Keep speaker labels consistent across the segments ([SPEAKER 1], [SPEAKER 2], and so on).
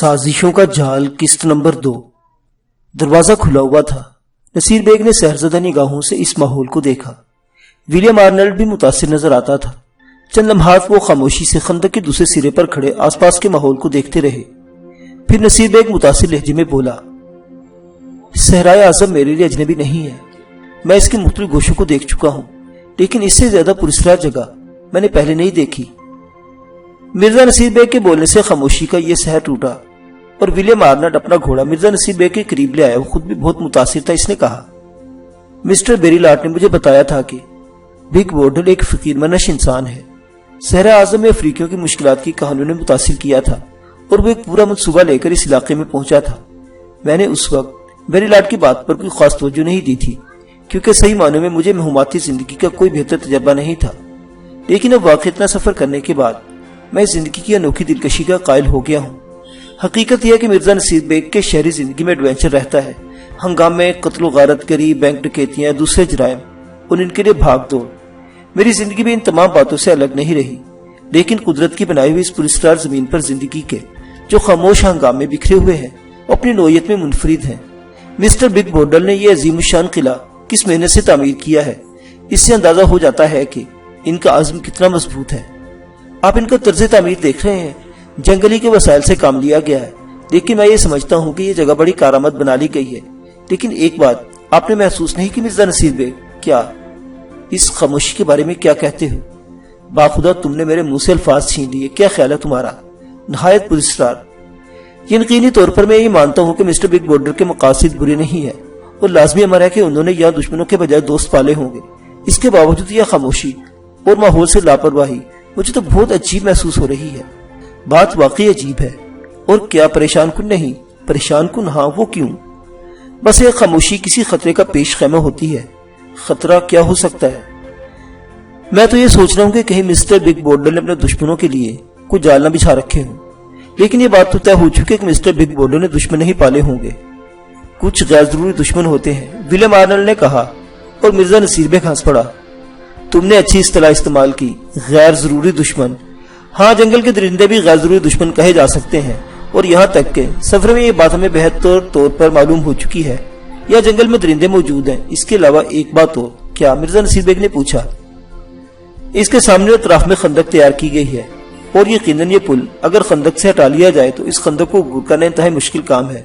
[SPEAKER 1] سازشوں کا جال قسط نمبر 2۔ دروازہ کھلا ہوا تھا۔ نصیر بیگ نے سحرزدہ نگاہوں سے اس ماحول کو دیکھا۔ ولیم آرنلڈ بھی متاثر نظر آتا تھا۔ چند لمحات وہ خاموشی سے خندق کے دوسرے سرے پر کھڑے آس پاس کے ماحول کو دیکھتے رہے۔ پھر نصیر بیگ متاثر لہجے میں بولا، صحرائے اعظم میرے لیے اجنبی نہیں ہے۔ میں اس کے مختلف گوشوں کو دیکھ چکا ہوں، لیکن اس سے زیادہ پراسرار جگہ میں نے پہلے نہیں دیکھی۔ مرزا نصیر بیگ کے بولنے سے خاموشی کا یہ سحر ٹوٹا اور ولیم آرنلڈ اپنا گھوڑا مرزا نصیر بیگ کے قریب لے آیا۔ وہ خود بھی بہت متاثر تھا۔ اس نے کہا، مسٹر بیری لاٹ نے مجھے بتایا تھا کہ بگ بورڈل ایک فقیر منش انسان ہے۔ صحرائے اعظم میں افریقیوں کی مشکلات کی کہانیوں نے متاثر کیا تھا اور وہ ایک پورا منصوبہ لے کر اس علاقے میں پہنچا تھا۔ میں نے اس وقت بیری لاٹ کی بات پر کوئی خاص توجہ نہیں دی تھی، کیونکہ صحیح معنوں میں مجھے مہماتی زندگی کا کوئی بہتر تجربہ نہیں تھا۔ لیکن اب واقعی اتنا سفر کرنے کے بعد میں زندگی کی انوکھی دلکشی کا قائل ہو گیا ہوں۔ حقیقت یہ ہے کہ مرزا نصیر بیگ کے شہری زندگی میں ایڈونچر رہتا ہے، ہنگامے، قتل و غارت گری، بینک ڈکیتیاں، دوسرے جرائم اور ان کے لیے بھاگ دوڑ۔ میری زندگی بھی ان تمام باتوں سے الگ نہیں رہی، لیکن قدرت کی بنائی ہوئی اس پراسرار زمین پر زندگی کے جو خاموش ہنگامے بکھرے ہوئے ہیں وہ اپنی نوعیت میں منفرد ہیں۔ مسٹر بگ بورڈل نے یہ عظیم الشان قلعہ کس محنت سے تعمیر کیا ہے، اس سے اندازہ ہو جاتا ہے کہ ان کا عزم کتنا مضبوط ہے۔ آپ ان کا طرز تعمیر دیکھ رہے ہیں، جنگلی کے وسائل سے کام لیا گیا ہے، لیکن میں یہ سمجھتا ہوں کہ یہ جگہ بڑی کارآمد بنا لی گئی ہے۔ لیکن ایک بات آپ نے محسوس نہیں کی مرزا نصیر بیگ؟ کیا اس خاموشی کے بارے میں کیا کہتے ہو؟ باخدا تم نے میرے منہ سے الفاظ چھین لیے۔ کیا خیال ہے تمہارا؟ نہایت پراسرار۔ یقینی طور پر میں یہ مانتا ہوں کہ مسٹر بگ بورڈل کے مقاصد برے نہیں ہیں اور لازمی امر ہے کہ انہوں نے یہاں دشمنوں کے بجائے دوست پالے ہوں گے۔ اس کے باوجود یہ خاموشی اور ماحول سے لاپرواہی مجھے تو بہت عجیب محسوس ہو رہی ہے۔ بات واقعی عجیب ہے اور کیا پریشان کن نہیں؟ پریشان کن ہاں، وہ کیوں؟ بس ایک خاموشی کسی خطرے کا پیش خیمہ ہوتی ہے۔ خطرہ کیا ہو سکتا ہے؟ میں تو یہ سوچ رہا ہوں کہ کہیں مسٹر بگ بورڈل نے اپنے دشمنوں کے لیے کوئی جال نہ بچھا رکھے ہوں، لیکن یہ بات تو طے ہو چکی ہے کہ مسٹر بگ بورڈل نے دشمن نہیں پالے ہوں گے۔ کچھ غیر ضروری دشمن ہوتے ہیں، ولیم آرنلڈ نے کہا اور مرزا نصیر بیگ ہنس پڑا۔ تم نے اچھی اصطلاح استعمال کی، غیر ضروری دشمن۔ ہاں، جنگل کے درندے بھی غیر ضروری دشمن کہے جا سکتے ہیں، اور یہاں تک کہ سفر میں یہ بات ہمیں بہتر طور پر معلوم ہو چکی ہے، یا جنگل میں درندے موجود ہیں۔ اس کے علاوہ ایک بات اور۔ کیا؟ مرزا نصیر بیگ نے پوچھا۔ اس کے سامنے اطراف میں خندق تیار کی گئی ہے، اور یقیناً یہ پل اگر خندق سے ہٹا لیا جائے تو اس خندق کو عبور کرنا انتہائی مشکل کام ہے۔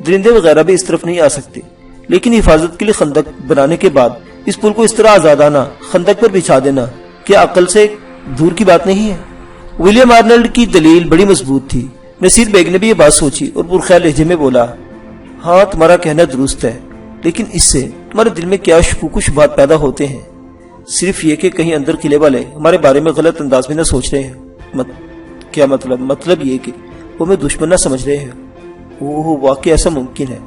[SPEAKER 1] درندے وغیرہ بھی اس طرف نہیں آ سکتے، لیکن حفاظت کے لیے خندق بنانے کے بعد اس پل کو اس طرح آزادانہ خندق پر بچھا دینا کیا عقل سے دور کی بات نہیں ہے؟ ولیم آرنلڈ کی دلیل بڑی مضبوط تھی۔ نصیر بیگ نے بھی یہ بات سوچی اور پرخیال لہجے میں بولا، ہاں تمہارا کہنا درست ہے، لیکن اس سے تمہارے دل میں کیا شکوک و شبہات پیدا ہوتے ہیں؟ صرف یہ کہ کہیں اندر قلعے والے ہمارے بارے میں غلط انداز میں نہ سوچ رہے ہیں۔ کیا مطلب؟ مطلب یہ کہ وہ ہمیں دشمن نہ سمجھ رہے ہیں۔ اوہ، واقعی ایسا ممکن ہے،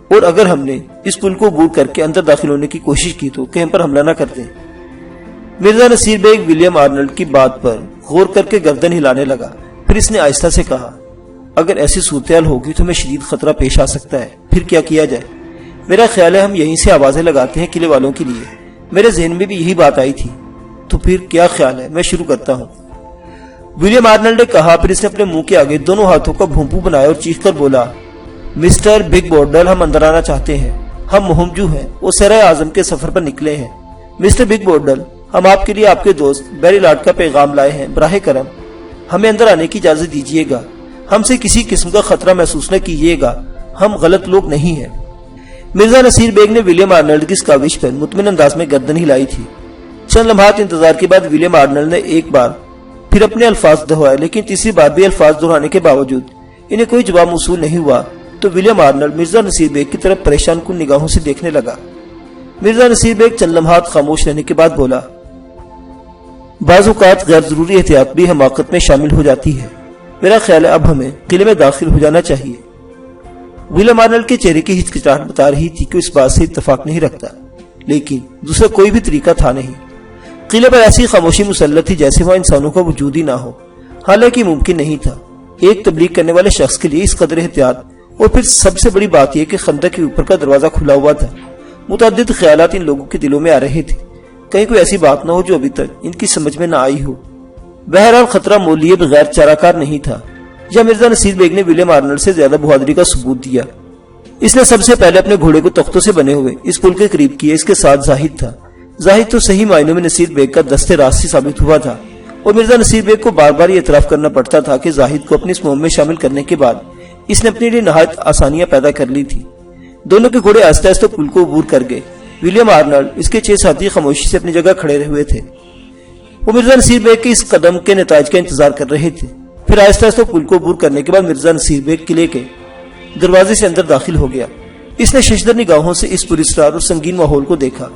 [SPEAKER 1] اور اگر ہم نے اس پل کو عبور کر کے اندر داخل ہونے کی کوشش کی تو کہ ہم پر حملہ نہ کر دیں۔ مرزا نصیر بیگ ولیم آرنلڈ کی بات پر غور کر کے گردن ہلانے لگا۔ پھر اس نے آہستہ سے کہا، اگر ایسی صورتحال ہوگی تو ہمیں شدید خطرہ پیش آ سکتا ہے۔ پھر کیا کیا جائے؟ میرا خیال ہے ہم یہیں سے آوازیں لگاتے ہیں قلعے والوں کے لیے۔ میرے ذہن میں بھی یہی بات آئی تھی۔ تو پھر کیا خیال ہے؟ میں شروع کرتا ہوں، ولیم آرنلڈ نے کہا۔ پھر اس نے اپنے منہ کے آگے دونوں ہاتھوں کا بھونپو بنایا اور چیخ کر بولا، مسٹر بگ بورڈل، ہم اندر آنا چاہتے ہیں۔ ہم مہمجو ہیں اور صحرائے اعظم کے سفر پر نکلے ہیں۔ مسٹر بگ بورڈل، ہم آپ کے لیے آپ کے دوست بیری لاٹ کا پیغام لائے ہیں۔ براہ کرم ہمیں اندر آنے کی اجازت دیجیے گا۔ ہم سے کسی قسم کا خطرہ محسوس نہ کیجیے گا، ہم غلط لوگ نہیں ہیں۔ مرزا نصیر بیگ نے ولیم آرنلڈ کی اس کاوش پر مطمئن انداز میں گردن ہلائی تھی۔ چند لمحات انتظار کے بعد ولیم آرنلڈ نے ایک بار پھر اپنے الفاظ دہرائے، لیکن تیسری بار بھی الفاظ دہرانے کے باوجود انہیں کوئی جواب موصول نہیں ہوا تو ولیم آرنلڈ مرزا نصیر بیگ کی طرف پریشان کن نگاہوں سے دیکھنے لگا۔ مرزا نصیر بیگ چند لمحات خاموش رہنے کے بعد بولا، بعض اوقات غیر ضروری احتیاط بھی حماقت میں شامل ہو جاتی ہے۔ میرا خیال ہے اب ہمیں قلعے میں داخل ہو جانا چاہیے۔ ولیم آرنلڈ کے چہرے کی ہچکچاہٹ بتا رہی تھی کہ اس بات سے اتفاق نہیں رکھتا، لیکن دوسرا کوئی بھی طریقہ تھا نہیں۔ قلعے پر ایسی خاموشی مسلط تھی جیسے وہاں انسانوں کا وجود ہی نہ ہو، حالانکہ ممکن نہیں تھا ایک تبلیغ کرنے والے شخص کے لیے اس قدر احتیاط۔ اور پھر سب سے بڑی بات یہ کہ خندق کے اوپر کا دروازہ کھلا ہوا تھا۔ متعدد خیالات ان لوگوں کے دلوں میں آ رہے تھے، کہیں کوئی ایسی بات نہ ہو جو ابھی تک ان کی سمجھ میں نہ آئی ہو۔ بہرحال خطرہ مول لیے بغیر چارہ کار نہیں تھا۔ یا مرزا نصیر بیگ نے ولیم آرنلڈ سے زیادہ بہادری کا ثبوت دیا۔ اس نے سب سے پہلے اپنے گھوڑے کو تختوں سے بنے ہوئے اس پل کے قریب کیا۔ اس کے ساتھ زاہد تھا۔ زاہد تو صحیح معنوں میں نصیر بیگ کا دستے راست ثابت ہوا تھا، اور مرزا نصیر بیگ کو بار بار یہ اعتراف کرنا پڑتا تھا کہ زاہد کو اپنی اس مہم میں شامل کرنے کے بعد اس نے اپنے لیے نہایت آسانیاں پیدا کر لی تھی۔ دونوں کے گھوڑے آہستہ آہستہ پل کو عبور کر گئے۔ ولیم آرنلڈ اس کے 6 ساتھی خاموشی سے اپنی جگہ کھڑے ہوئے تھے۔ وہ مرزا نصیر بیگ کے اس قدم کے نتائج کا انتظار کر رہے تھے۔ پھر آہستہ آہستہ پل کو عبور کرنے کے بعد مرزا نصیر بیگ قلعے کے دروازے سے اندر داخل ہو گیا۔ اس نے ششدر نگاہوں سے اس پراسرار اور سنگین ماحول کو دیکھا۔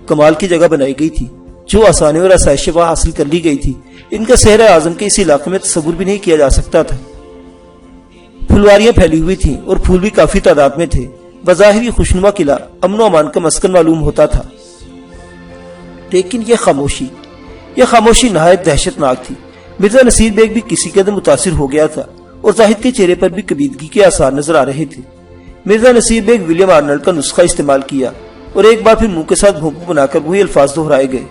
[SPEAKER 1] کمال کی جگہ بنائی گئی تھی، جو آسانی اور آسائش وہاں حاصل کر لی گئی تھی۔ ان کا صحرا اعظم کے اس علاقے میں تصور بھی نہیں کیا جا سکتا تھا۔ پھلواریاں پھیلی ہوئی تھیں اور پھول بھی کافی تعداد میں تھے۔ بظاہر یہ خوشنما قلعہ امن و امان کا مسکن معلوم ہوتا تھا، لیکن یہ خاموشی نہایت دہشت ناک تھی۔ مرزا نصیر بیگ بھی کسی قدر متاثر ہو گیا تھا، اور زاہد کے چہرے پر بھی کبیدگی کے آثار نظر آ رہے تھے۔ مرزا نصیر بیگ ولیم آرنلڈ کا نسخہ استعمال کیا، اور ایک بار پھر منہ کے ساتھ بھونپو بنا کر وہی الفاظ دہرائے گئے۔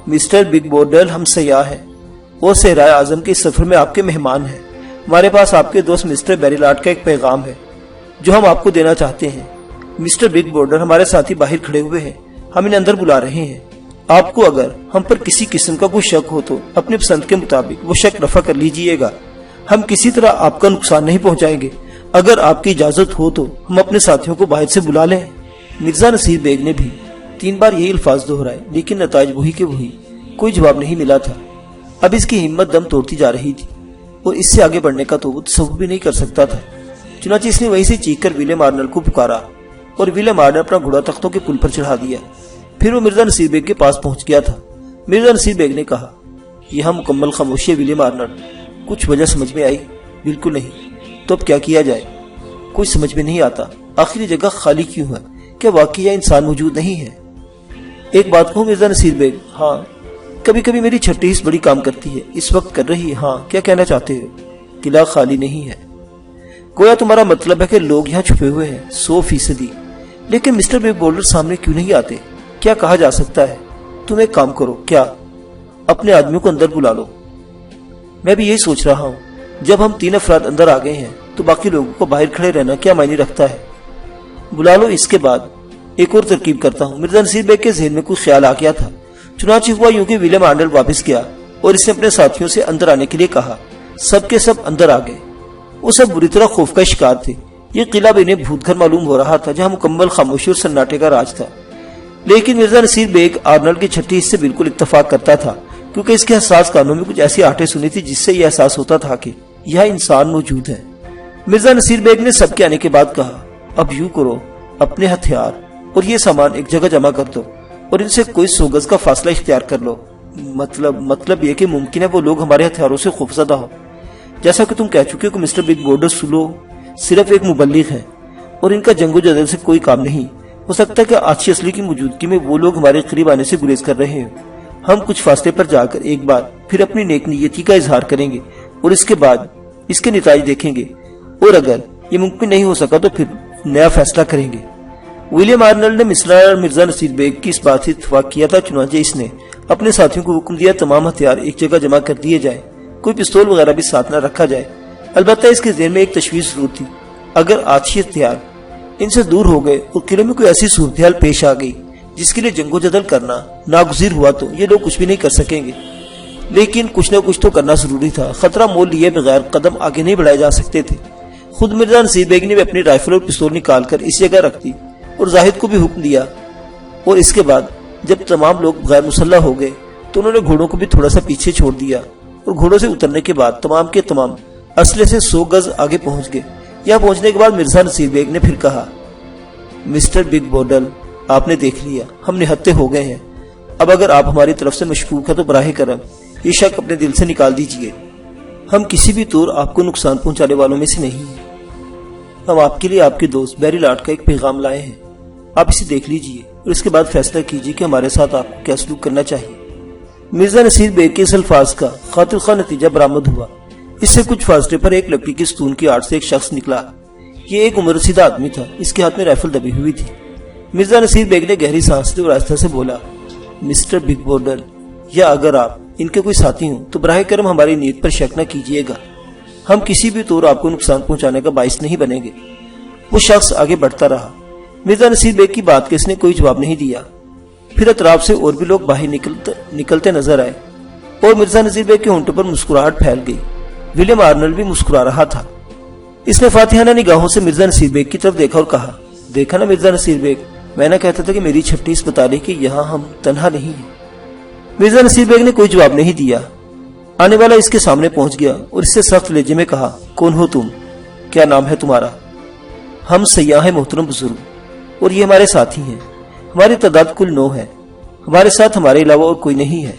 [SPEAKER 1] مسٹر بگ بورڈل، ہم سیاح ہیں اور صحرائے اعظم کے اس سفر میں آپ کے مہمان ہیں۔ ہمارے پاس آپ کے دوست مسٹر بیریلاٹ کا ایک پیغام ہے جو ہم آپ کو دینا چاہتے ہیں۔ مسٹر بگ بورڈر، ہمارے ساتھی باہر کھڑے ہوئے ہیں، ہم انہیں اندر بلا رہے ہیں۔ آپ کو اگر ہم پر کسی قسم کا کوئی شک ہو تو اپنی پسند کے مطابق وہ شک رفع کر لیجئے گا۔ ہم کسی طرح آپ کا نقصان نہیں پہنچائیں گے۔ اگر آپ کی اجازت ہو تو ہم اپنے ساتھیوں کو باہر سے بلا لیں۔ مرزا نصیر بیگ نے بھی 3 بار یہی الفاظ دہرائے، لیکن نتائج وہی کے وہی، کوئی جواب نہیں ملا تھا۔ اب اس کی ہمت دم توڑتی جا رہی تھی، اور اس سے آگے بڑھنے کا تو وہ تصور بھی نہیں کر سکتا تھا۔ چنانچہ اس نے وہیں سے چیخ کر ولیم آرنلڈ کو پکارا، اور ولیم آرنلڈ اپنا گھوڑا تختوں کے پل پر چڑھا دیا۔ پھر وہ مرزا نصیر بیگ کے پاس پہنچ گیا تھا۔ مرزا نصیر بیگ نے کہا، یہاں مکمل خاموشی ہے ولیم آرنلڈ۔ کچھ وجہ سمجھ میں آئی؟ بالکل نہیں۔ تو اب کیا کیا جائے؟ کچھ سمجھ میں نہیں آتا۔ آخری جگہ خالی کیوں ہے؟ کیا واقعی یہاں انسان موجود نہیں ہے؟ ایک بات کہوں مرزا نصیر بیگ؟ ہاں، کبھی کبھی میری چھٹی حس بڑی کام کرتی ہے۔ اس وقت کر رہی ہے۔ ہاں، کیا کہنا چاہتے ہو؟ قلعہ خالی نہیں ہے۔ گویا تمہارا مطلب ہے کہ لوگ یہاں چھپے ہوئے ہیں؟ 100%۔ لیکن مسٹر بگ بورڈر سامنے کیوں نہیں آتے؟ کیا کہا جا سکتا ہے؟ تم ایک کام کرو، کیا اپنے آدمیوں کو اندر بلا لو۔ میں بھی یہی سوچ رہا ہوں۔ جب ہم 3 افراد اندر آ گئے ہیں تو باقی لوگوں کو باہر کھڑے رہنا کیا معنی رکھتا ہے؟ بلا لو۔ اس کے بعد ایک اور ترکیب کرتا ہوں۔ مرزا نصیر بیگ کے ذہن میں کوئی خیال آ گیا تھا۔ چنانچہ ہوا یوں کہ ولیم آرنلڈ واپس گیا، اور اس نے اپنے ساتھیوں سے اندر آنے کے لیے کہا۔ سب کے سب اندر آ گئے۔ وہ سب بری طرح خوف کا شکار تھے۔ یہ قلعہ بھی انہیں بھوت گھر معلوم ہو رہا تھا، جہاں مکمل خاموشی اور سناٹے کا راج تھا۔ لیکن مرزا نصیر بیگ آرنلڈ کی چھٹی حس سے بالکل اتفاق کرتا تھا، کیونکہ اس کے حساس کانوں میں کچھ ایسی آٹیں سنی تھی جس سے یہ احساس ہوتا تھا کہ یہاں انسان موجود ہے۔ مرزا نصیر بیگ نے سب کے آنے کے بعد کہا، اب یوں کرو، اپنے ہتھیار اور یہ سامان ایک جگہ جمع کر دو، اور ان سے کوئی 100 گز کا فاصلہ اختیار کر لو۔ مطلب یہ کہ ممکن ہے وہ لوگ ہمارے ہتھیاروں سے خوفزدہ ہو۔ جیسا کہ تم کہہ چکے کہ مسٹر بگ بورڈر سلو صرف ایک مبلغ ہے، اور ان کا جنگ و جدل سے کوئی کام نہیں۔ ہو سکتا ہے کہ آچھی اصلی کی موجودگی میں وہ لوگ ہمارے قریب آنے سے گریز کر رہے ہیں۔ ہم کچھ فاصلے پر جا کر ایک بار پھر اپنی نیک نیتی کا اظہار کریں گے، اور اس کے بعد اس کے نتائج دیکھیں گے، اور اگر یہ ممکن نہیں ہو سکا تو پھر نیا فیصلہ کریں گے۔ ولیم آرنلڈ نے مصرع اور مرزا نصیر بیگ کی اس بات سے اتفاق کیا تھا، چنانچہ اس نے اپنے ساتھیوں کو حکم دیا تمام ہتھیار ایک جگہ جمع کر دیے جائیں، کوئی پستول وغیرہ بھی ساتھ نہ رکھا جائے۔ البتہ اس کے ذہن میں ایک تشویش ضرور تھی، اگر آتشی ہتھیار ان سے دور ہو گئے اور قلعے میں کوئی ایسی صورتحال پیش آ گئی جس کے لیے جنگ و جدل کرنا ناگزیر ہوا تو یہ لوگ کچھ بھی نہیں کر سکیں گے۔ لیکن کچھ نہ کچھ تو کرنا ضروری تھا۔ خطرہ مول لیے بغیر قدم آگے نہیں بڑھائے جا سکتے تھے۔ خود مرزا نصیر بیگ نے بھی اپنی رائفل اور پستول نکال کر اس جگہ رکھ دی، اور زاہد کو بھی حکم دیا۔ اور اس کے بعد جب تمام لوگ غیر مسلح ہو گئے تو انہوں نے گھوڑوں کو بھی تھوڑا سا پیچھے چھوڑ دیا، اور گھوڑوں سے اترنے کے بعد تمام کے تمام اسلحے سے 100 گز آگے پہنچ گئے۔ یہاں پہنچنے کے بعد مرزا نصیر بیگ نے پھر کہا، مسٹر بگ بورڈل، آپ نے دیکھ لیا، ہم نہتے ہو گئے ہیں۔ اب اگر آپ ہماری طرف سے مشکوک ہے تو براہ کرم یہ شک اپنے دل سے نکال دیجئے۔ ہم کسی بھی طور آپ کو نقصان پہنچانے والوں میں سے نہیں ہیں۔ ہم آپ کے لیے آپ کے دوست بیری لاٹ کا ایک پیغام لائے ہیں، آپ اسے دیکھ لیجئے اور اس کے بعد فیصلہ کیجئے کہ ہمارے ساتھ آپ کو کیا سلوک کرنا چاہیے۔ مرزا نصیر بیگ کے اس الفاظ کا خاطر خواہ نتیجہ برآمد ہوا۔ اس سے کچھ فاصلے پر ایک لکڑی کے ستون کی آڑ سے ایک شخص نکلا۔ یہ ایک عمر رسیدہ آدمی تھا، اس کے ہاتھ میں رائفل دبی ہوئی تھی۔ مرزا نصیر بیگ نے گہری سانس لی اور آہستہ سے بولا، مسٹر بگ بورڈر، یا اگر آپ ان کے کوئی ساتھی ہوں تو براہ کرم ہماری نیت پر شک نہ کیجیے گا۔ ہم کسی بھی طور آپ کو نقصان پہنچانے کا باعث نہیں بنیں گے۔ وہ شخص آگے بڑھتا رہا۔ مرزا نصیر بیگ کی بات کے اس نے کوئی جواب نہیں دیا۔ پھر اطراف سے اور بھی لوگ باہر نکلتے نظر آئے اور مرزا نصیر بیگ کے ہونٹوں پر مسکراہٹ پھیل گئی۔ ولیم آرنلڈ بھی مسکرا رہا تھا۔ اس نے فاتحانہ نگاہوں سے مرزا نصیر بیگ کی طرف دیکھا اور کہا، دیکھا نا مرزا نصیر بیگ، میں نہ کہتا تھا کہ میری چھٹی اس بتا رہی کہ یہاں ہم تنہا نہیں ہیں۔ مرزا نصیر بیگ نے کوئی جواب نہیں دیا۔ آنے والا اس کے سامنے پہنچ گیا اور اس سے سخت لہجے میں کہا، کون ہو تم؟ کیا نام ہے تمہارا؟ ہم سیاح ہیں محترم بزرگ، اور یہ ہمارے ساتھی ہیں۔ ہماری تعداد کل 9 ہے۔ ہمارے ساتھ ہمارے علاوہ اور کوئی نہیں ہے۔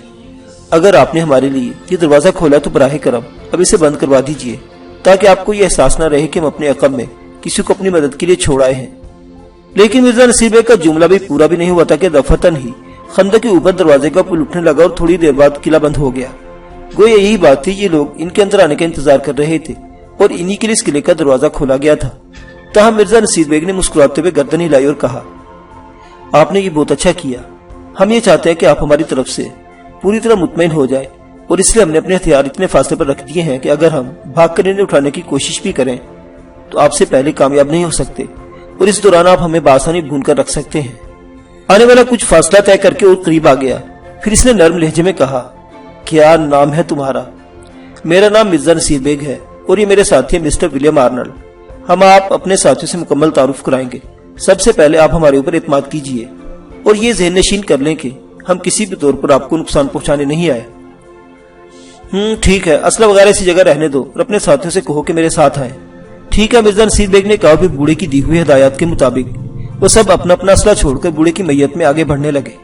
[SPEAKER 1] اگر آپ نے ہمارے لیے یہ دروازہ کھولا تو براہ کرم اب اسے بند کروا دیجیے، تاکہ آپ کو یہ احساس نہ رہے کہ ہم اپنے عقب میں کسی کو اپنی مدد کے لیے چھوڑ آئے ہیں۔ لیکن مرزا نصیر بیگ کا جملہ بھی پورا بھی نہیں ہوا تھا کہ دفعتاً ہی خندق کے اوپر دروازے کا پل اٹھنے لگا اور تھوڑی دیر بعد قلعہ بند ہو گیا۔ گویا یہی بات تھی، یہ لوگ ان کے اندر آنے کا انتظار کر رہے تھے اور انہی کے لیے اس قلعے کا دروازہ کھولا گیا تھا۔ تاہم مرزا نصیر بیگ نے مسکراتے ہوئے گردن ہلائی اور کہا، آپ نے یہ بہت اچھا کیا۔ ہم یہ چاہتے ہیں کہ آپ ہماری طرف سے پوری طرح مطمئن ہو جائیں، اور اس لیے ہم نے اپنے ہتھیار اتنے فاصلے پر رکھ دیے ہیں کہ اگر ہم بھاگ کر انہیں اٹھانے کی کوشش بھی کریں تو آپ سے پہلے کامیاب نہیں ہو سکتے، اور اس دوران آپ ہمیں بآسانی بھون کر رکھ سکتے ہیں۔ آنے والا کچھ فاصلہ طے کر کے اور قریب آ گیا۔ پھر اس نے نرم لہجے میں کہا، کیا نام ہے تمہارا؟ میرا نام مرزا نصیر بیگ ہے، اور یہ میرے ساتھی ہیں مسٹر ولیم آرنلڈ۔ ہم آپ اپنے ساتھیوں سے مکمل تعارف کرائیں گے۔ سب سے پہلے آپ ہمارے اوپر اعتماد کیجئے اور یہ ذہن نشین کر لیں کہ ہم کسی بھی طور پر آپ کو نقصان پہنچانے نہیں آئے۔ ٹھیک ہے، اسلحہ وغیرہ اسی جگہ رہنے دو اور اپنے ساتھیوں سے کہو کہ میرے ساتھ آئیں۔ ٹھیک ہے، مرزا نصیر بیگ نے کہا۔ پھر بوڑھے کی دی ہوئی ہدایات کے مطابق وہ سب اپنا اپنا اسلحہ چھوڑ کر بوڑھے کی میت میں آگے بڑھنے لگے۔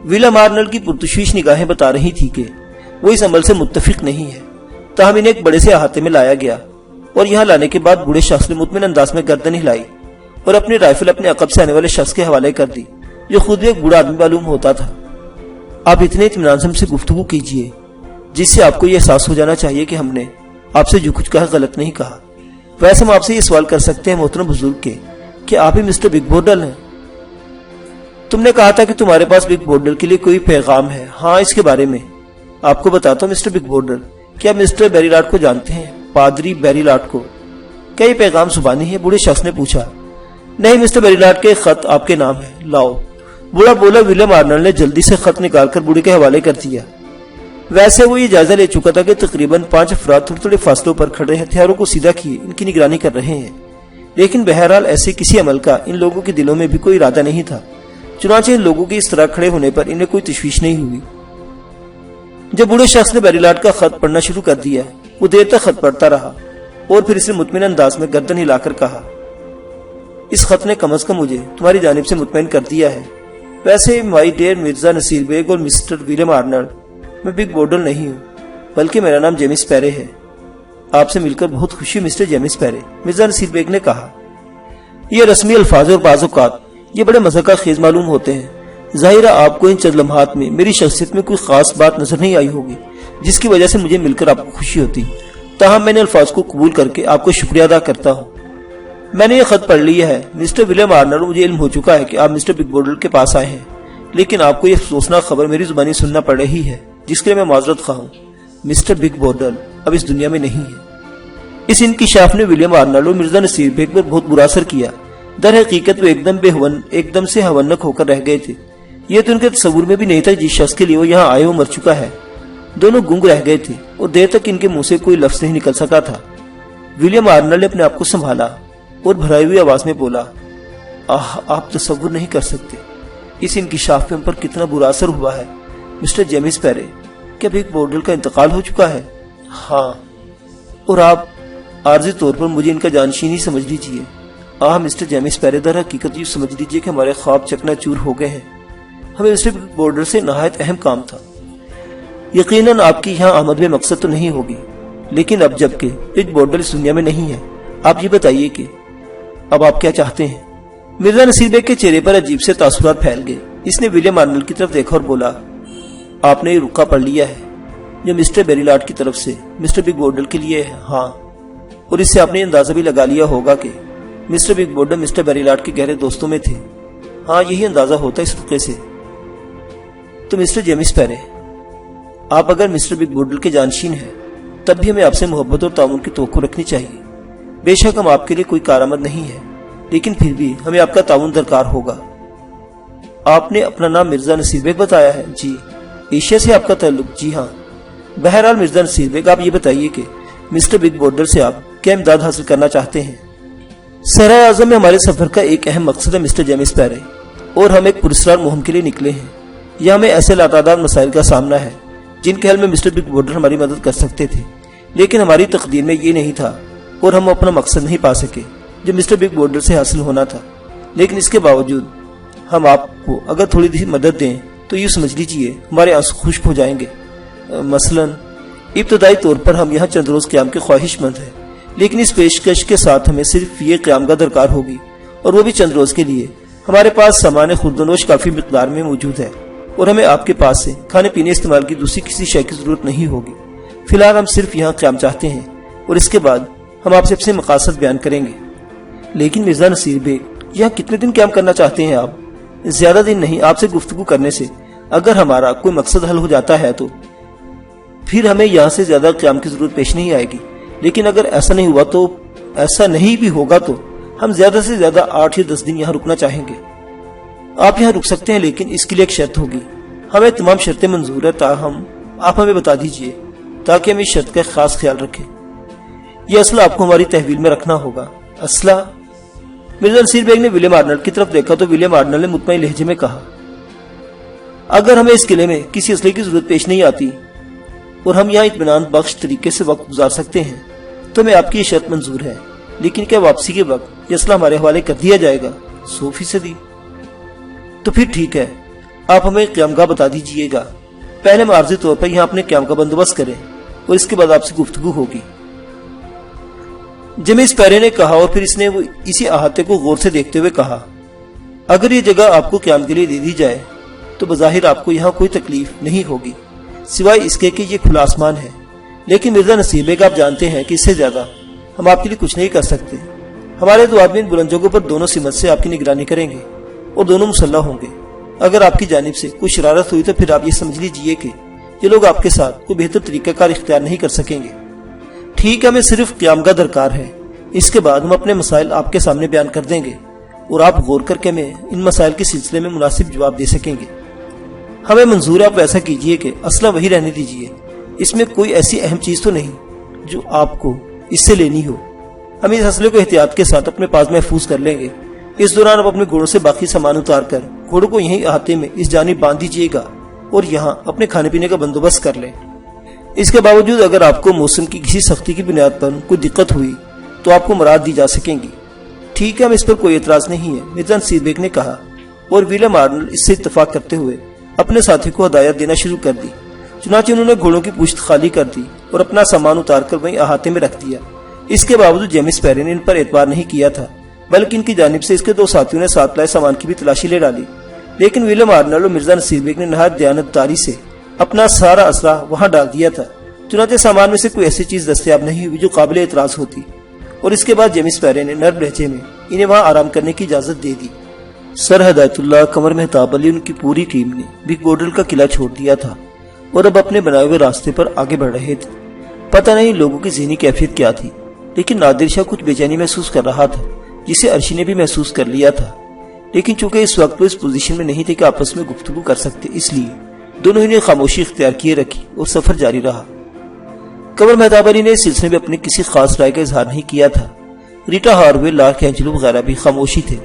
[SPEAKER 1] ولیم آرنلڈ کی پرتشویش نگاہیں بتا رہی تھی کہ وہ اس عمل سے متفق نہیں ہے۔ تاہم انہیں ایک بڑے سے احاطے میں لایا گیا اور یہاں لانے کے بعد بوڑھے شخص نے مطمئن انداز میں گردن ہلائی اور اپنی رائفل اپنے عقب سے آنے والے شخص کے حوالے کر دی، جو خود بھی ایک بوڑھا آدمی معلوم ہوتا تھا۔ آپ اتنے اطمینان سے ہم سے گفتگو کیجیے جس سے آپ کو یہ احساس ہو جانا چاہیے کہ ہم نے آپ سے جو کچھ کہا غلط نہیں کہا۔ ویسے ہم آپ سے یہ سوال کر سکتے ہیں محترم بزرگ کے کہ آپ ہی مسٹر بگ بورڈل ہیں؟ تم نے کہا تھا کہ تمہارے پاس بگ بورڈل کے لیے کوئی پیغام ہے۔ ہاں، اس کے بارے میں آپ کو بتاتا ہوں مسٹر بگ بورڈل۔ کیا مسٹر بیری لاٹ کو جانتے ہیں؟ پادری بیری لاٹ کو؟ کیا یہ پیغام زبانی ہے؟ بوڑھے شخص نے پوچھا۔ نہیں، مسٹر بیری لاٹ کے خط آپ کے نام ہے، لاؤ۔ بوڑھا بولا۔ ولیم آرنلڈ نے جلدی سے خط نکال کر بوڑھے کے حوالے کر دیا۔ ویسے وہ یہ جائزہ لے چکا تھا کہ تقریباً 5 افراد تھوڑے تھوڑے فاصلوں پر کھڑے ہتھیاروں کو سیدھا کیے ان کی نگرانی کر رہے ہیں، لیکن بہرحال ایسے کسی عمل کا ان لوگوں کے دلوں میں بھی کوئی ارادہ نہیں تھا۔ چنانچہ ان لوگوں کے اس طرح کھڑے ہونے پر انہیں کوئی تشویش نہیں ہوئی۔ جب بوڑھے شخص نے بیری لاٹ کا خط پڑھنا شروع کر دیا، وہ دیر تک خط پڑھتا رہا اور پھر اس نے مطمئن انداز میں گردن ہلا کر کہا، اس خط نے کم از کم مجھے تمہاری جانب سے مطمئن کر دیا ہے۔ ویسے مائی ڈیئر مرزا نصیر بیگ اور مسٹر ولیم آرنلڈ، میں بگ بورڈل نہیں ہوں بلکہ میرا نام جیمس پیرے ہے۔ آپ سے مل کر بہت خوشی مسٹر جیمس پیرے، مرزا نصیر بیگ نے کہا۔ یہ رسمی الفاظ اور بعض اوقات یہ بڑے مذاق خیز معلوم ہوتے ہیں۔ ظاہر ہے آپ کو ان چند لمحات میں میری شخصیت میں کوئی خاص بات نظر نہیں آئی ہوگی جس کی وجہ سے مجھے مل کر آپ کو خوشی ہوتی، تاہم میں نے الفاظ کو قبول کر کے آپ کو شکریہ ادا کرتا ہوں۔ میں نے یہ خط پڑھ لیا ہے مسٹر ولیم آرنلڈ، مجھے علم ہو چکا ہے کہ آپ مسٹر بگ بورڈل کے پاس آئے ہیں، لیکن آپ کو یہ افسوسناک خبر میری زبانی سننا پڑ رہی ہے جس کے لیے میں معذرت خواہ ہوں۔ مسٹر بگ بورڈل اب اس دنیا میں نہیں ہے۔ اس انکشاف نے ولیم آرنلڈ اور مرزا نصیر بیگ پر بہت برا اثر کیا۔ در حقیقت وہ ایک دم سے ہونک ہو کر رہ گئے تھے۔ یہ تو ان کے تصور میں بھی نہیں تھا جس شخص کے لیے وہ یہاں آئے وہ مر چکا ہے۔ دونوں گنگ رہ گئے تھے اور دیر تک ان کے منہ سے کوئی لفظ نہیں نکل سکا تھا۔ ولیم آرنلڈ نے اپنے آپ کو سنبھالا اور بھرائی ہوئی آواز میں بولا، آپ تصور نہیں کر سکتے اس انکشاف پہ ہم پر کتنا برا اثر ہوا ہے۔ مسٹر جیمس پیرے، کیا بگ بورڈل کا انتقال ہو چکا ہے؟ ہاں، اور آپ عارضی طور پر مجھے ان کا جانشین ہی سمجھ لیجیے۔ مسٹر جیمس پیرے، در حقیقت یہ سمجھ لیجیے کہ ہمارے خواب چکنا چور ہو گئے ہیں۔ ہمیں مسٹر بگ بورڈل سے نہایت اہم کام تھا۔ یقیناً آپ کی یہاں آمد میں مقصد تو نہیں ہوگی، لیکن اب جبکہ بگ بورڈل اس دنیا میں نہیں ہے، آپ یہ بتائیے کہ اب آپ کیا چاہتے ہیں؟ مرزا نصیر بیگ کے چہرے پر عجیب سے تاثرات پھیل گئے۔ اس نے ولیم آرنلڈ کی طرف دیکھا اور بولا، آپ نے یہ رکا پڑھ لیا ہے جو مسٹر بیری لاٹ کی طرف سے مسٹر بگ بورڈل کے لیے ہے؟ ہاں، اور اس سے آپ نے اندازہ بھی لگا لیا ہوگا کہ مسٹر بگ بورڈل مسٹر بیری لاٹ کے گہرے دوستوں میں تھے؟ ہاں، یہی اندازہ ہوتا ہے اس رقے سے۔ تو مسٹر جیمس پیرے، آپ اگر مسٹر بگ بورڈل کے جانشین ہیں تب بھی ہمیں آپ سے محبت اور تعاون کی توقع رکھنی چاہیے۔ بے شک ہم آپ کے لیے کوئی کارآمد نہیں ہے، لیکن پھر بھی ہمیں آپ کا تعاون درکار ہوگا۔ آپ نے اپنا نام مرزا نصیر بیگ بتایا ہے؟ جی۔ ایشیا سے آپ کا تعلق؟ جی ہاں۔ بہرحال مرزا نصیر بیگ، آپ یہ بتائیے کہ مسٹر بگ بورڈر سے آپ کیا امداد حاصل کرنا چاہتے ہیں؟ صحرائے اعظم میں ہمارے سفر کا ایک اہم مقصد ہے مسٹر جیمز پیرے، اور ہم ایک پراسرار مہم کے لیے نکلے ہیں۔ یہاں ہمیں ایسے لاتعداد مسائل کا سامنا ہے جن کے حل میں مسٹر بگ بورڈر ہماری مدد کر سکتے تھے، لیکن ہماری تقدیر میں یہ نہیں تھا اور ہم اپنا مقصد نہیں پا سکے جو مسٹر بگ بورڈر سے حاصل ہونا تھا۔ لیکن اس کے باوجود ہم آپ کو اگر تھوڑی سی مدد دیں تو یہ سمجھ لیجئے ہمارے آنسو خشک ہو جائیں گے۔ مثلاً ابتدائی طور پر ہم یہاں چند روز قیام کے خواہش مند ہیں، لیکن اس پیشکش کے ساتھ ہمیں صرف یہ قیام گاہ درکار ہوگی، اور وہ بھی چند روز کے لیے۔ ہمارے پاس سامان خوردنوش کافی مقدار میں موجود ہے، اور ہمیں آپ کے پاس سے کھانے پینے استعمال کی دوسری کسی شے کی ضرورت نہیں ہوگی۔ فی الحال ہم صرف یہاں قیام چاہتے ہیں، اور اس کے بعد ہم آپ سے اپنے مقاصد بیان کریں گے۔ لیکن مرزا نصیر بیگ، یہاں کتنے دن قیام کرنا چاہتے ہیں آپ؟ زیادہ دن نہیں۔ آپ سے گفتگو کرنے سے اگر ہمارا کوئی مقصد حل ہو جاتا ہے تو پھر ہمیں یہاں سے زیادہ قیام کی ضرورت پیش نہیں آئے گی، لیکن اگر ایسا نہیں ہوا تو ایسا نہیں بھی ہوگا تو ہم زیادہ سے زیادہ 8 یا 10 دن یہاں رکنا چاہیں گے۔ آپ یہاں رک سکتے ہیں، لیکن اس کے لیے ایک شرط ہوگی۔ ہمیں تمام شرطیں منظور ہے، تاہم آپ ہمیں بتا دیجئے تاکہ ہم اس شرط کا خاص خیال رکھیں۔ یہ اسلحہ آپ کو ہماری تحویل میں رکھنا ہوگا۔ اسلحہ؟ مرزا نصیر بیگ نے ولیم آرنلڈ کی طرف دیکھا تو ولیم آرنلڈ نے مطمئن لہجے میں کہا، اگر ہمیں اس قلعے میں کسی اسلحے کی ضرورت پیش نہیں آتی اور ہم یہاں اطمینان بخش طریقے سے وقت گزار سکتے ہیں تو ہمیں آپ کی یہ شرط منظور ہے، لیکن کیا واپسی کے وقت یہ اسلحہ ہمارے حوالے کر دیا جائے گا؟ 100%۔ تو پھر ٹھیک ہے، آپ ہمیں قیام گاہ بتا دیجئے گا۔ پہلے ہم عارضی طور پر یہاں اپنے قیام کا بندوبست کریں اور اس کے بعد آپ سے گفتگو ہوگی۔ جیمز پیرے نے کہا، اور پھر اس نے اسی احاطے کو غور سے دیکھتے ہوئے کہا، اگر یہ جگہ آپ کو قیام کے لیے دے دی جائے تو بظاہر آپ کو یہاں کوئی تکلیف نہیں ہوگی سوائے اس کے کہ یہ کھلا آسمان ہے، لیکن مرزا نصیر بیگ آپ جانتے ہیں کہ اس سے زیادہ ہم آپ کے لیے کچھ نہیں کر سکتے۔ ہمارے 2 آدمی بلند جگہوں پر دونوں سمت سے آپ کی نگرانی کریں گے اور دونوں مسلح ہوں گے۔ اگر آپ کی جانب سے کوئی شرارت ہوئی تو پھر آپ یہ سمجھ لیجئے کہ یہ لوگ آپ کے ساتھ کوئی بہتر طریقہ کار اختیار نہیں کر سکیں گے۔ ٹھیک ہے، ہمیں صرف قیام گاہ درکار ہے، اس کے بعد ہم اپنے مسائل آپ کے سامنے بیان کر دیں گے اور آپ غور کر کے ہمیں ان مسائل کے سلسلے میں مناسب جواب دے سکیں گے۔ ہمیں منظور ہے، آپ ایسا کیجئے کہ اسلحہ وہی رہنے دیجئے، اس میں کوئی ایسی اہم چیز تو نہیں جو آپ کو اس سے لینی ہو۔ ہم اس اسلحے کو احتیاط کے ساتھ اپنے پاس محفوظ کر لیں گے۔ اس دوران آپ اپنے گھوڑوں سے باقی سامان اتار کر گھوڑوں کو یہیں احاطے میں اس جانب باندھ دیجئے گا اور یہاں اپنے کھانے پینے کا بندوبست کر لیں۔ اس کے باوجود اگر آپ کو موسم کی کسی سختی کی بنیاد پر کوئی دقت ہوئی تو آپ کو مراد دی جا سکیں گی۔ ٹھیک ہے، ہم اس پر کوئی اعتراض نہیں ہے، مرزا نصیر بیگ نے کہا، اور ولیم آرنلڈ اس سے اتفاق کرتے ہوئے اپنے ساتھی کو ہدایت دینا شروع کر دی۔ چنانچہ انہوں نے گھوڑوں کی پشت خالی کر دی اور اپنا سامان اتار کر وہیں احاطے میں رکھ دیا۔ اس کے باوجود جیمز پیرے نے ان پر اعتبار نہیں کیا تھا، بلکہ ان کی جانب سے اس کے 2 ساتھیوں نے ساتھ لائے سامان کی بھی تلاشی لے ڈالی۔ لیکن ولیم آرنلڈ اور مرزا نصیر بیگ نے نہایت دیانتداری سے اپنا سارا اسلحہ وہاں ڈال دیا تھا، چنانچہ سامان میں سے کوئی ایسی چیز دستیاب نہیں ہوئی جو قابل اعتراض ہوتی، اور اس کے بعد جیمز پیرے نے نرم لہجے میں انہیں وہاں آرام کرنے کی اجازت دے دی۔ سر ہدایت اللہ، قمر مہتاب علی، ان کی پوری ٹیم نے بگ بورڈر کا قلعہ چھوڑ دیا تھا اور اب اپنے بنائے ہوئے راستے پر آگے بڑھ رہے تھے۔ پتہ نہیں لوگوں کی ذہنی کیفیت کیا تھی، لیکن نادر شاہ کچھ بے چینی محسوس کر رہا تھا، جسے عرشی نے بھی محسوس کر لیا تھا۔ لیکن چونکہ اس وقت وہ اس پوزیشن میں نہیں تھے کہ آپس میں گفتگو کر سکتے، اس لیے دونوں ہی نے خاموشی اختیار کیے رکھی اور سفر جاری رہا۔ قمر مہتاب علی نے اس سلسلے میں اپنی کسی خاص رائے کا اظہار نہیں کیا تھا۔ ریٹا ہاروے، لارک اینجلو وغیرہ بھی خاموشی تھے۔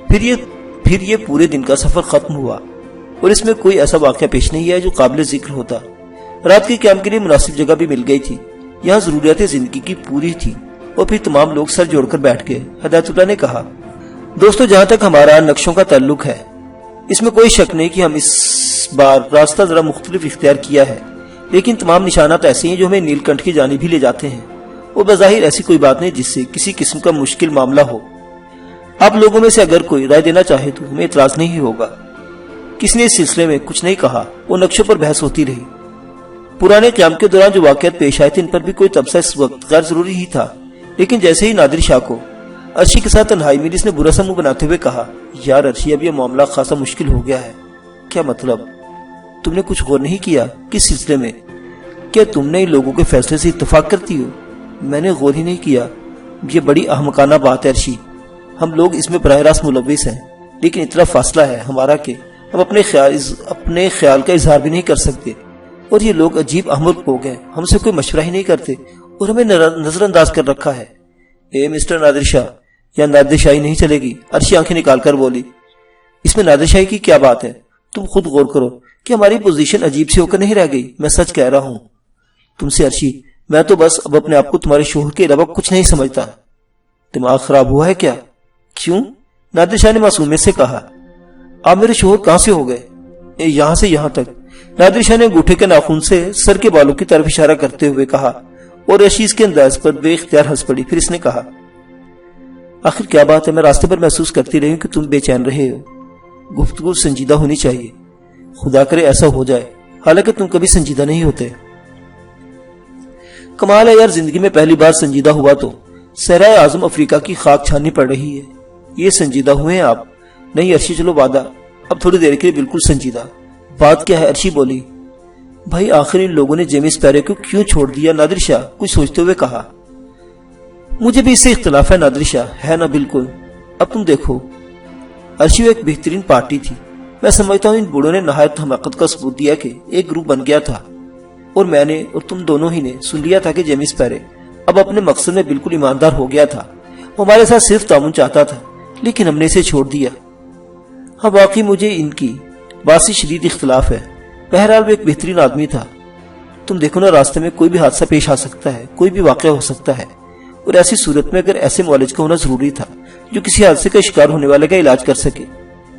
[SPEAKER 1] پھر یہ پورے دن کا سفر ختم ہوا اور اس میں کوئی ایسا واقعہ پیش نہیں آیا جو قابل ذکر ہوتا۔ رات کے قیام کے لیے مناسب جگہ بھی مل گئی تھی، یہاں ضروریات زندگی کی پوری تھی، اور پھر تمام لوگ سر جوڑ کر بیٹھ گئے۔ ہدایت اللہ نے کہا، دوستو، جہاں تک ہمارا نقشوں کا تعلق ہے، اس میں کوئی شک نہیں کہ ہم اس بار راستہ ذرا مختلف اختیار کیا ہے، لیکن تمام نشانات ایسے ہیں جو ہمیں نیل کنٹھ کی جانب ہی لے جاتے ہیں، اور بظاہر ایسی کوئی بات نہیں جس سے کسی قسم کا مشکل معاملہ ہو۔ آپ لوگوں میں سے اگر کوئی رائے دینا چاہے تو ہمیں اعتراض نہیں ہوگا۔ کسی نے اس سلسلے میں کچھ نہیں کہا اور نقشوں پر بحث ہوتی رہی۔ پرانے قیام کے دوران جو واقعات پیش آئے تھے ان پر بھی کوئی تبصرہ اس وقت غیر ضروری ہی تھا، لیکن جیسے ہی نادر شاہ کو عرشی کے ساتھ تنہائی ملی، اس نے برا سا منہ بناتے ہوئے کہا، یار عرشی، اب یہ معاملہ خاصا مشکل ہو گیا ہے۔ کیا مطلب؟ تم نے کچھ غور نہیں کیا؟ کس سلسلے میں؟ کیا تم نے ان لوگوں کے فیصلے سے اتفاق کرتی ہو؟ میں نے غور ہی نہیں کیا۔ یہ بڑی احمقانہ بات ہے ارشی، ہم لوگ اس میں براہ راست ملوث ہیں، لیکن اتنا فاصلہ ہے ہمارا کہ ہم اپنے خیال کا اظہار بھی نہیں کر سکتے، اور یہ لوگ عجیب احمق ہو گئے، ہم سے کوئی مشورہ ہی نہیں کرتے اور ہمیں نظر انداز کر رکھا ہے۔ اے مسٹر نادر شاہ، یا نادر شاہی نہیں چلے گی؟ ارشی آنکھیں نکال کر بولی۔ اس میں نادر شاہی کی کیا بات ہے؟ تم خود غور کرو کہ ہماری پوزیشن عجیب سی ہو کر نہیں رہ گئی۔ میں سچ کہہ رہا ہوں تم سے ارشی، میں تو بس اب اپنے آپ کو تمہارے شوہر کے علاوہ کچھ نہیں سمجھتا۔ دماغ خراب ہوا ہے کیا؟ کیوں؟ نادر شاہ نے معصومیت سے کہا۔ آپ میرے شوہر کہاں سے ہو گئے؟ یہاں سے یہاں تک۔ نادر شاہ نے انگوٹھے کے ناخن سے سر کے بالوں کی طرف اشارہ کرتے ہوئے کہا، اور ارشی اس کے انداز پر بے اختیار ہنس پڑی۔ پھر اس نے کہا، آخر کیا بات ہے؟ میں راستے پر محسوس کرتی رہی ہوں کہ تم بے چین رہے ہو۔ گفتگو سنجیدہ ہونی چاہیے، خدا کرے ایسا ہو جائے، حالانکہ تم کبھی سنجیدہ نہیں ہوتے۔ کمال ہے یار، زندگی میں پہلی بار سنجیدہ ہوا تو صحرائے اعظم افریقہ کی خاک چھاننی پڑ رہی ہے۔ یہ سنجیدہ ہوئے ہیں آپ؟ نہیں ارشی، چلو وعدہ، اب تھوڑی دیر کے لیے بالکل سنجیدہ۔ بات کیا ہے؟ ارشی بولی۔ بھائی آخر ان لوگوں نے جیمز پیرے کو کیوں چھوڑ دیا؟ نادر شاہ کچھ سوچتے ہوئے کہا۔ مجھے بھی اس سے اختلاف ہے نادر شاہ، ہے نا؟ بالکل۔ اب تم دیکھو ارشی، ایک بہترین پارٹی تھی، میں سمجھتا ہوں ان بوڑھوں نے نہایت حماقت کا ثبوت دیا کہ ایک گروپ بن گیا تھا، اور میں نے اور تم دونوں ہی نے سن لیا تھا کہ جیمز پیرے اب اپنے مقصد میں بالکل ایماندار ہو گیا تھا، وہ ہمارے ساتھ صرف تعاون چاہتا تھا، لیکن ہم نے اسے چھوڑ دیا۔ ہاں واقعی مجھے ان کی بات سے شدید اختلاف ہے، بہرحال وہ ایک بہترین آدمی تھا۔ تم دیکھو نا، راستے میں کوئی بھی حادثہ پیش آ سکتا ہے، کوئی بھی واقعہ ہو سکتا ہے، اور ایسی صورت میں اگر ایسے معالج کا ہونا ضروری تھا جو کسی حادثے کا شکار ہونے والے کا علاج کر سکے،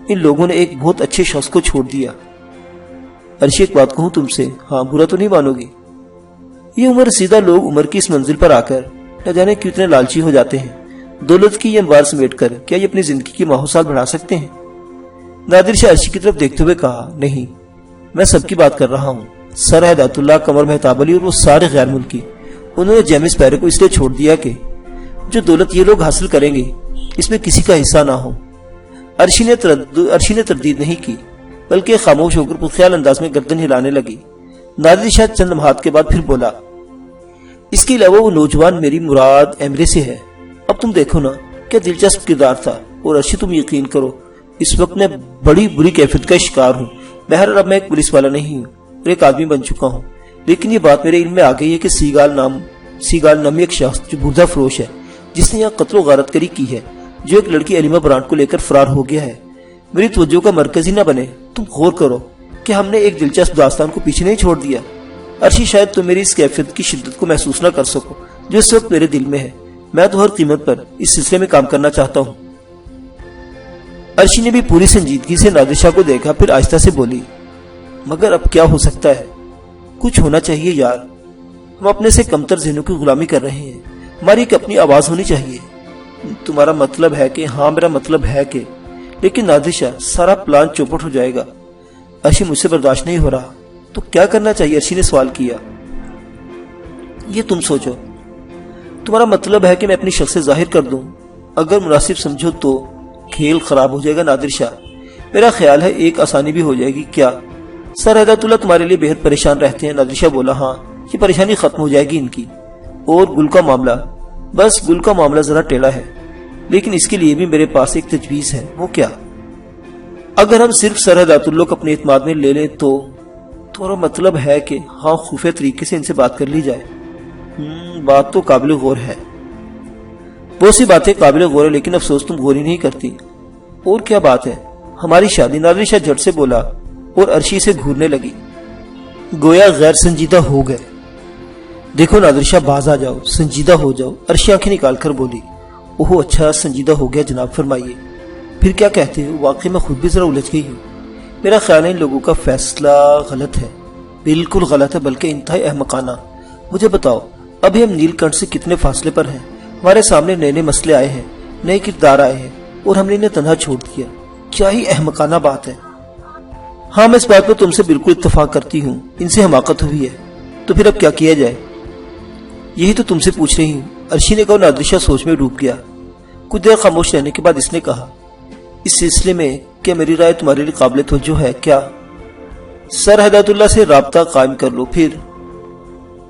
[SPEAKER 1] ان لوگوں نے ایک بہت اچھے شخص کو چھوڑ دیا۔ ارشی ایک بات کہوں تم سے؟ ہاں، برا تو نہیں مانو گی؟ یہ عمر رسیدہ لوگ عمر کی اس منزل پر آ کر نہ جانے کیوں اتنے لالچی ہو جاتے ہیں، دولت کی یہ انبار سمیٹ کر کیا یہ اپنی زندگی کی ماحول سال بڑھا سکتے ہیں؟ نادر شاہ ارشی کی طرف دیکھتے ہوئے کہا، نہیں، میں سب کی بات کر رہا ہوں، سر ہدایت اللہ، قمر مہتاب علی اور وہ سارے غیر ملکی، انہوں نے جیمز پیرے کو اس لیے چھوڑ دیا کہ جو دولت یہ لوگ حاصل کریں گے اس میں کسی کا حصہ نہ ہو۔ ارشی نے تردید نہیں کی، بلکہ خاموش ہو کر خودخیال انداز میں گردن ہلانے لگی۔ نادر شاہ چند لمحات کے بعد پھر بولا، اس کے علاوہ وہ نوجوان میری مراد ایمرے سے ہے۔ اب تم دیکھو نا، کیا دلچسپ کردار تھا، اور ارشی تم یقین کرو اس وقت میں بڑی بری کیفیت کا شکار ہوں۔ بہرحال اب میں ایک پولیس والا نہیں ہوں اور ایک آدمی بن چکا ہوں، لیکن یہ بات میرے علم میں آ گئی ہے کہ سیگال نامی ایک شخص جو بردہ فروش ہے، جس نے یہاں قتل و غارت کری کی ہے، جو ایک لڑکی علیمہ برانڈ کو لے کر فرار ہو گیا ہے، میری توجہ کا مرکز ہی نہ بنے۔ تم غور کرو کہ ہم نے ایک دلچسپ داستان کو پیچھے نہیں چھوڑ دیا۔ ارشی، شاید تم میری اس کیفیت کی شدت کو محسوس نہ کر سکو جو اس وقت میرے دل میں ہے، میں تو ہر قیمت پر اس سلسلے میں کام کرنا چاہتا ہوں۔ ارشی نے بھی پوری سنجیدگی سے نادر شاہ کو دیکھا، پھر آہستہ سے بولی، مگر اب کیا ہو سکتا ہے؟ کچھ ہونا چاہیے یار، ہم اپنے سے کمتر ذہنوں کی غلامی کر رہے ہیں، ہماری ایک اپنی آواز ہونی چاہیے۔ تمہارا مطلب ہے کہ؟ ہاں میرا مطلب ہے کہ، لیکن نادر شاہ سارا پلان چوپٹ ہو جائے گا۔ ارشی، مجھ سے برداشت نہیں ہو رہا، تو کیا کرنا چاہیے؟ ارشی نے سوال کیا۔ یہ تم سوچو، تمہارا مطلب ہے کہ میں اپنی شخصیت ظاہر کر دوں؟ اگر مناسب سمجھو تو کھیل خراب ہو جائے گا نادر شاہ، میرا خیال ہے ایک آسانی بھی ہو جائے گی۔ کیا؟ سر ہدایت اللہ تمہارے لیے بہت پریشان رہتے ہیں۔ نادر شاہ بولا، ہاں، یہ پریشانی ختم ہو جائے گی ان کی۔ اور گل کا معاملہ؟ بس گل کا معاملہ ذرا ٹیڑھا ہے، لیکن اس کے لیے بھی میرے پاس ایک تجویز ہے۔ وہ کیا؟ اگر ہم صرف سر ہدایت اللہ کو اپنے اعتماد میں لے لیں تو تمہارا مطلب ہے کہ ہاں، خفیہ طریقے سے ان سے بات کر لی جائے۔ بات تو قابل غور ہے، بہت سی باتیں قابل غور ہے، لیکن افسوس تم غور ہی نہیں کرتی۔ اور کیا بات ہے؟ ہماری شادی۔ نادر شاہ جھٹ سے بولا اور ارشی سے گھورنے لگی، گویا غیر سنجیدہ ہو گئے۔ دیکھو نادر شاہ، باز آ جاؤ، سنجیدہ ہو جاؤ۔ ارشی آنکھیں نکال کر بولی، اوہ اچھا، سنجیدہ ہو گیا جناب، فرمائیے پھر کیا کہتے ہو؟ واقعی میں خود بھی ذرا الجھ گئی ہوں، میرا خیال ہے ان لوگوں کا فیصلہ غلط ہے، بالکل غلط ہے، بلکہ انتہائی احمقانہ۔ مجھے بتاؤ، ابھی ہم نیل کنٹھ سے کتنے فاصلے پر ہیں؟ ہمارے سامنے نئے نئے مسئلے آئے ہیں، نئے کردار آئے ہیں، اور ہم نے انہیں تنہا چھوڑ دیا۔ کیا ہی احمقانہ بات ہے۔ ہاں، میں اس بات پر تم سے بالکل اتفاق کرتی ہوں، ان سے حماقت ہوئی ہے، تو پھر اب کیا کیا جائے؟ یہی تو تم سے پوچھ رہی ہوں، ارشی نے کہا۔ نادر شاہ سوچ میں ڈوب گیا۔ کچھ دیر خاموش رہنے کے بعد اس نے کہا، اس سلسلے میں کیا میری رائے تمہارے لیے قابل توجہ ہے؟ کیا؟ سر ہدایت اللہ سے رابطہ قائم کر لو، پھر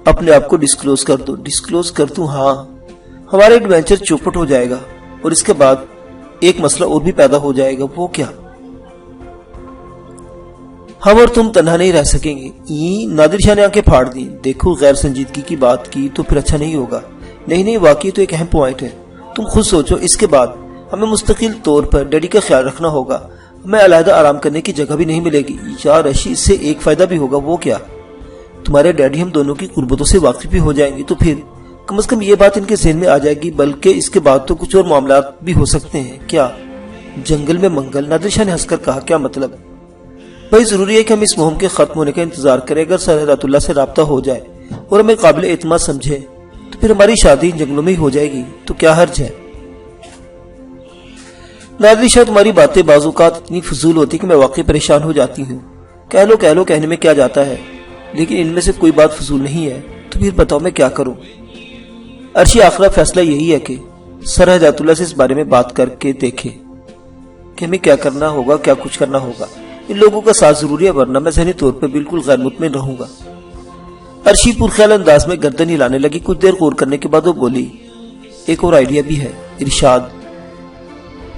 [SPEAKER 1] اپنے آپ کو ڈسکلوز کر دو۔ ڈسکلوز کر دوں؟ ہاں، ہمارا ایڈونچر چوپٹ ہو جائے گا اور اس کے بعد ایک مسئلہ اور بھی پیدا ہو جائے گا۔ وہ کیا؟ ہم اور تم تنہا نہیں رہ سکیں گے۔ نادر شاہ نے آنکھیں پھاڑ دیں۔ دیکھو، غیر سنجیدگی کی بات کی تو پھر اچھا نہیں ہوگا۔ نہیں، واقعی تو ایک اہم پوائنٹ ہے۔ تم خود سوچو، اس کے بعد ہمیں مستقل طور پر ڈیڈی کا خیال رکھنا ہوگا، ہمیں علیحدہ آرام کرنے کی جگہ بھی نہیں ملے گی۔ یار ارشی، اس سے ایک فائدہ بھی ہوگا۔ وہ کیا؟ تمہارے ڈیڈی ہم دونوں کی قربتوں سے واقف بھی ہو جائیں گے، تو پھر کم از کم یہ بات ان کے ذہن میں آ جائے گی، بلکہ اس کے بعد تو کچھ اور معاملات بھی ہو سکتے ہیں۔ کیا؟ جنگل میں منگل؟ نادر شاہ نے ہنس کر کہا۔ کیا مطلب؟ بھائی ضروری ہے کہ ہم اس مہم کے ختم ہونے کا انتظار کریں۔ اگر سر حیرت اللہ سے رابطہ ہو جائے اور ہمیں قابل اعتماد سمجھے تو پھر ہماری شادی ان جنگلوں میں ہی ہو جائے گی، تو کیا حرج ہے؟ نادر شاہ، تمہاری باتیں بعض اوقات اتنی فضول ہوتی کہ میں واقعی پریشان ہو جاتی ہوں۔ کہہ لو کہنے میں کیا جاتا ہے، لیکن ان میں سے کوئی بات فضول نہیں ہے۔ تو پھر بتاؤ میں کیا کروں؟ ارشی، آخرا فیصلہ یہی ہے کہ سر حیرت اللہ سے اس بارے میں بات کر کے دیکھے کہ ہمیں کیا کرنا ہوگا، کیا کچھ کرنا ہوگا۔ ان لوگوں کا ساتھ ضروری ہے، ورنہ میں ذہنی طور پر بالکل غیر مطمئن رہوں گا۔ ارشی پرخیال انداز میں گردن ہلانے لگی۔ کچھ دیر غور کرنے کے بعد وہ بولی، ایک اور آئیڈیا بھی ہے ارشاد،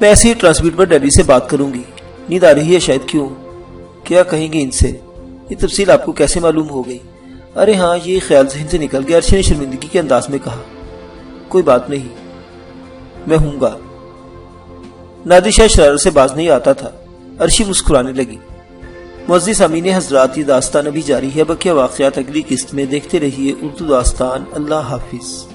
[SPEAKER 1] میں ایسے ہی ٹرانسمیٹ پر ڈیڈی سے بات کروں گی۔ نیند آ رہی ہے شاید؟ کیوں؟ کیا کہیں گے ان سے؟ یہ تفصیل آپ کو کیسے معلوم ہو گئی؟ ارے ہاں، یہ خیال ذہن سے نکل گیا۔ ارشی نے شرمندگی کے انداز میں کہا، کوئی بات نہیں، میں ہوں گا۔ نادر شاہ شرارت سے باز نہیں آتا تھا۔ ارشی مسکرانے لگی۔ معزز سامعین حضرات، یہ داستان ابھی جاری ہے، بقیہ واقعات اگلی قسط میں دیکھتے رہیے اردو داستان۔ اللہ حافظ۔